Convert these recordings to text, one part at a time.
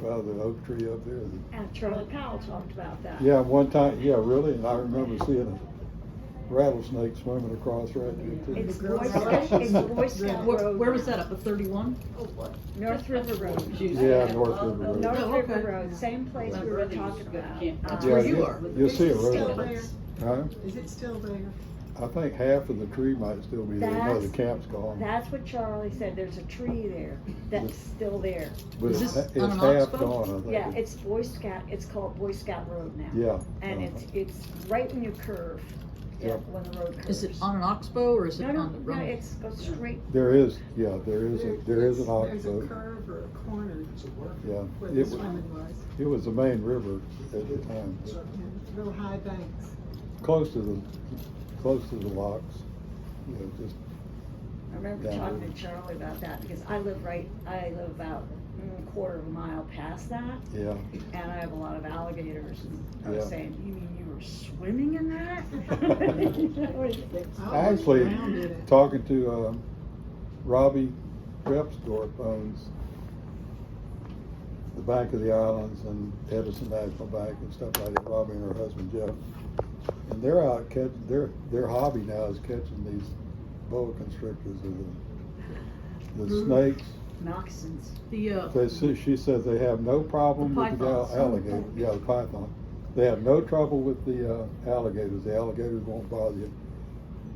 Well, the oak tree up there. And Charlie Powell talked about that. Yeah, one time, yeah, really, and I remember seeing a rattlesnake swimming across right there too. It's Boy Scout Road. Where was that, up at 31? North River Road. Yeah, North River Road. North Oh, River okay. Road, same place we were talking about. That's Yeah, where you are. You'll see it Is it still right there? Huh? Is it still there? I think half of the tree might still be there. No, the That's- camp's gone. That's what Charlie said, there's a tree there that's still there. But Is it's, this it's on an half oxbow? gone, I think. Yeah, it's Boy Scout, it's called Boy Scout Road now. Yeah. And it's right when you curve, yeah, Yep. when the road curves. Is it on an oxbow or is it No, no, on the no, road? it's goes straight. There is an There's oxbow. a curve or a corner Yeah, where it the was, swimming was. it was the main river at the time. Yeah, real high banks. Close to the locks, you know, just, I remember down talking there. to Charlie about that, because I live about a quarter of a mile past that, yeah. and I have a lot of alligators, and I was Yeah. saying, you mean you were swimming in that? You know, it's- Actually, drowned in it. talking to, Robbie Repsdorf owns the Bank of the Islands and Edison National Bank and stuff like that, Robbie and her husband Jeff. And they're out catching, their hobby now is catching these boa constrictors or the snakes. Moccasins. She says they have no problem The with the pythons. alligator. Yeah, the python. They have no trouble with the alligators. The alligators won't bother you.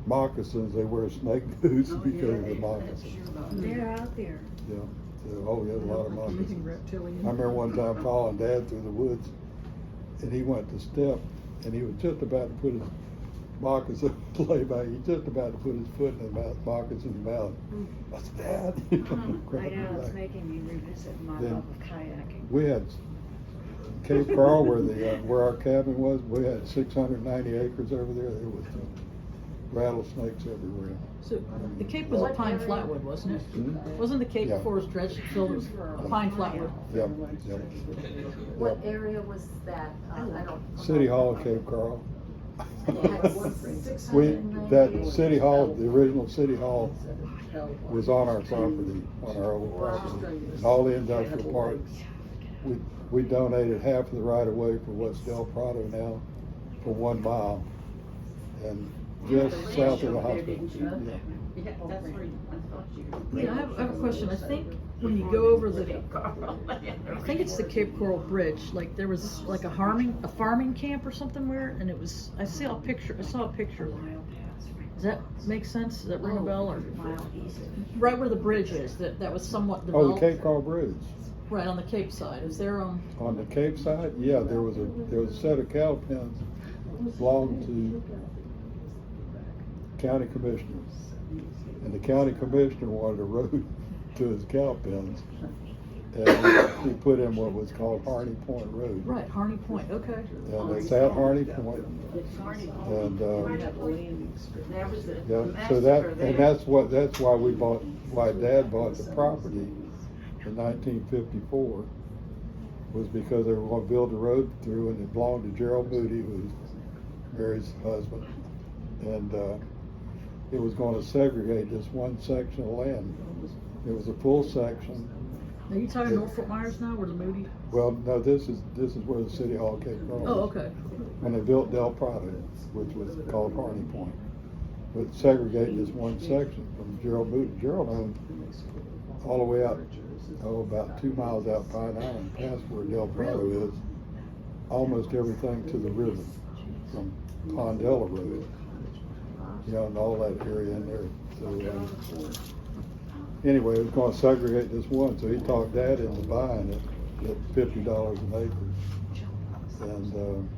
Moccasins, they wear snake boots because of the moccasins. They're out there. Yeah. So, oh, yeah, a lot of Living moccasins. reptilian. I remember one time following Dad through the woods, and he went to step, and he was just about to put his moccasin playback. He just about to put his foot in the moccasin's mouth. I said, Dad. I Grabbed him know, it's back. making me revisit my Then- love of kayaking. We had Cape Coral where our cabin was. We had 690 acres over there. There was rattlesnakes everywhere. So the Cape was a pine flatwood, wasn't it? Hmm? Wasn't the Cape Yeah. before it was dredged filled with a pine flatwood? Yep, yep. What Yep. area was that? I don't. City Hall, Cape Coral. And it had We, 690 that City Hall, the original City Hall was on our property, on our old property. And all the industrial park, we donated half of the right of way for what's Del Prado now for 1 mile. And just south of the hospital. Yeah. Yeah, I have a question. I think when you go over I think it's the Cape Coral Bridge, like there was like a farming camp or something where, and it was, I saw a picture. Does that make sense? Does that ring a bell or? Mile east. Right where the bridge is, that was somewhat Oh, developed. the Cape Coral Bridge. Right, on the Cape side. Is there, On the Cape side, yeah, there was a set of cattle pens belonged to county commissioners. And the county commissioner wanted a road to his cow pens. And he put in what was called Harney Point Road. right, Harney Point, okay. And it's at Harney Point. And, yeah, so that's why Dad bought the property in 1954, was because they were going to build a road through, and it belonged to Gerald Moody, who was Mary's husband. And it was going to segregate this one section of land. It was a full section. Are you talking North Fort Myers now, where the Moody? Well, no, this is where the City Hall Cape Coral Oh, is. okay. When they built Del Prado, which was called Harney Point. But segregating this one section from Gerald Moody. Gerald owned all the way out, about 2 miles out Pine Island, past where Del Prado is, almost everything to the river, from Pondella Road, you know, and all that area in there. So, anyway, it was going to segregate this one, so he talked Dad into buying it at $50 an acre. And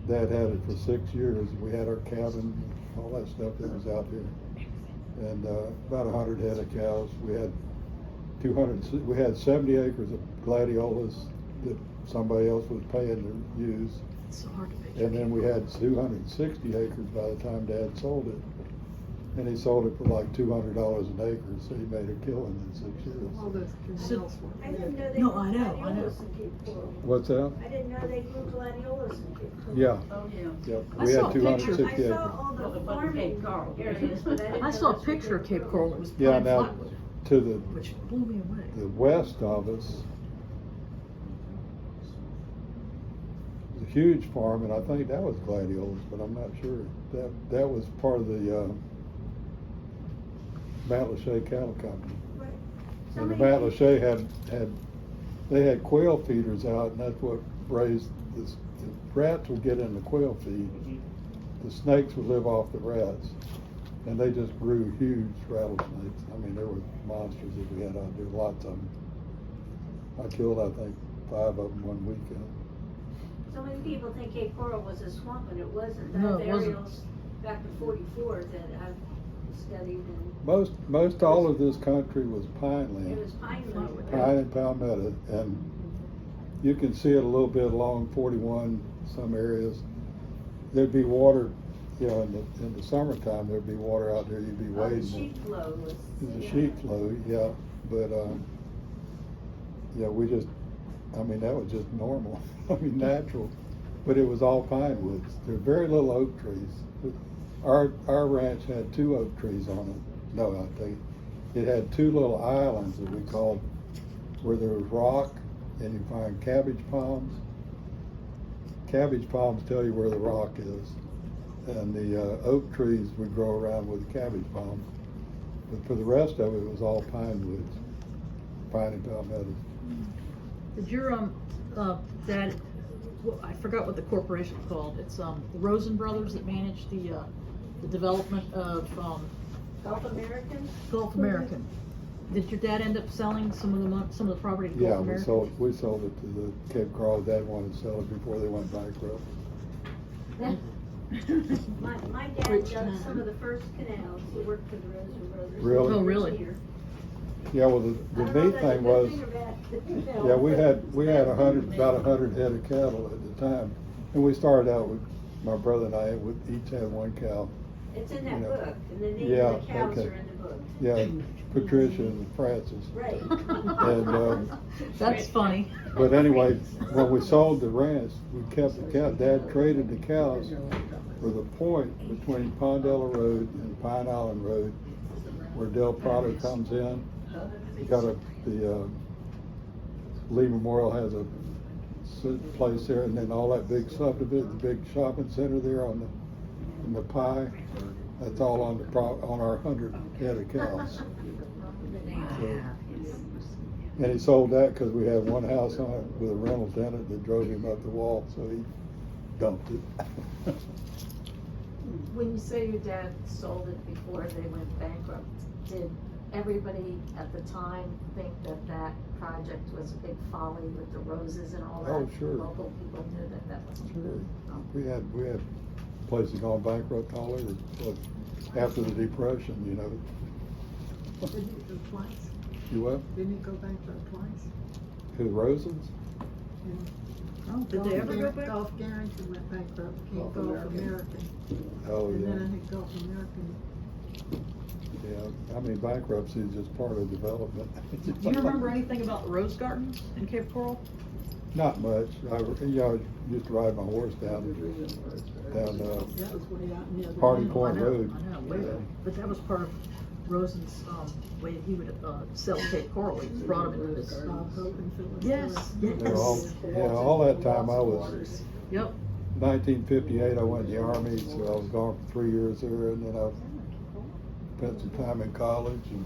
Dad had it for 6 years. We had our cabin, all that stuff that was out there, and about 100 head of cows. We had 70 acres of gladiolas that somebody else was paying to use. It's so hard to picture. And then we had 260 acres by the time Dad sold it. And he sold it for like $200 an acre, so he made a killing in 6 years. All those canals were. I didn't know they No, grew I know. gladiolas in Cape Coral. What's that? I didn't know they grew gladiolas in Cape Coral. Yeah, Oh, yeah. yep. I We saw had a picture. 260 I acres. saw all the farming areas, but I didn't I know saw a those picture of Cape Coral that was Yeah, pine now, flatwood, to the which blew me away. west of us huge farm, and I think that was Gladiolas, but I'm not sure. That was part of the Matlacha Cattle Company. Right. And the Somebody- Matlacha they had quail feeders out, and that's what raised this. The rats would get in the quail feed. The snakes would live off the rats, and they just grew huge rattlesnakes. I mean, there were monsters that we had out there, lots of them. I killed, I think, 5 of them one weekend. So many people think Cape Coral was a swamp, and it wasn't. No, That it wasn't. aerials back in '44 that I've studied, and Most all of this country was pine land. it was pine land. Pine and palmetto, and you can see it a little bit along 41, some areas. There'd be water, you know, in the summertime, there'd be water out there, you'd be Oh, the wading. sheet flow was. It's a yeah. sheet flow, yeah, but, yeah, I mean, that was just normal, I mean, natural, but it was all pine woods. There were very little oak trees. Our ranch had 2 oak trees on it. No, I think it had 2 little islands that we called, where there was rock and you find cabbage palms. Cabbage palms tell you where the rock is, and the oak trees would grow around with the cabbage palms. But for the rest of it, it was all pine woods, pine and palmetto. Did your dad? Well, I forgot what the corporation's called. It's the Rosen brothers that manage the development of Gulf American? Gulf American. Did your dad end up selling some of the property to Gulf Yeah, American? we sold it to the Cape Coral. Dad wanted to sell it before they went bankrupt. My dad Which dug time? some of the first canals. He worked for the Rosen Brothers. Really? Oh, really? Here. Yeah, well, I the don't know neat if that's a thing good was, thing or bad. yeah, we had about 100 head of cattle at the time, and we started out with my brother and I would each have 1 cow. It's in You that know. book, and the names Yeah, of the cows okay. are in the book. Yeah, Patricia and Francis. Right. And That's funny. but anyway, when we sold the ranch, we kept the cow. Dad traded the cows for the point between Pondella Road and Pine Island Road, where Del Prado comes in. You got the Lee Memorial has a place there, and then all that big subdivision, the big shopping center there in the pie. That's all on on our 100 head of cows. So, and he sold that because we had 1 house on it with a rental tenant that drove him up the wall, so he dumped it. When you say your dad sold it before they went bankrupt, did everybody at the time think that that project was a big folly with the roses and all that? Oh, sure. Local people knew that that was. Sure. We had places gone bankrupt all over, but after the Depression, you know. Didn't he go twice? You what? Didn't he go bankrupt twice? Who, Rosens? Oh, did they ever go back? Gulf Guarantee went bankrupt, became Gulf Gulf American. American. Oh, And then I yeah. think Gulf American. Yeah, I mean, bankruptcy is just part of development. Do you remember anything about the rose gardens in Cape Coral? Not much. I used to ride my horse down That was way out near the. Hardy end. Point I know, Road. I know, way back. But that was part of Rosen's way he would sell Cape Coral. He brought them into this. Bob Hope and Phyllis Yes, Lewis. They're all, yeah, all that time I was, Yep. 1958, I went in the Army, so I was gone for 3 years there, and then I spent some time in college, and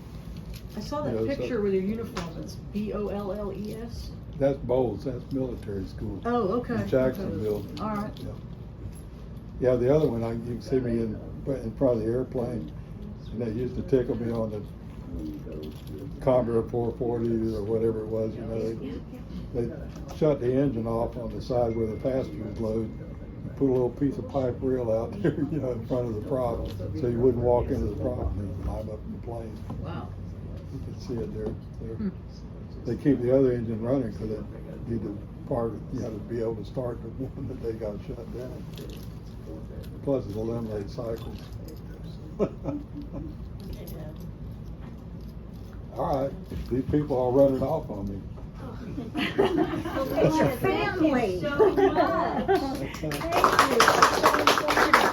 I saw that Yeah, so- picture with your uniform. It's BOLLES. that's Bowles, that's military school. Oh, okay. In Jacksonville. Okay. All right. Yeah. Yeah, the other one, you can see me in front of the airplane, and they used to tickle me on the Commodore 440 or whatever it was, you know. They shut the engine off on the side where the passengers load, and put a little piece of pipe reel out there, you know, in front of the prop, so you wouldn't walk into the prop and climb up in the plane. Wow. You can see it there. Hmm. They keep the other engine running because they need to to be able to start the one that they got shut down. Plus it eliminates cycles. All right, these people are running off on me. It's your family. Thank you so much. Thank you.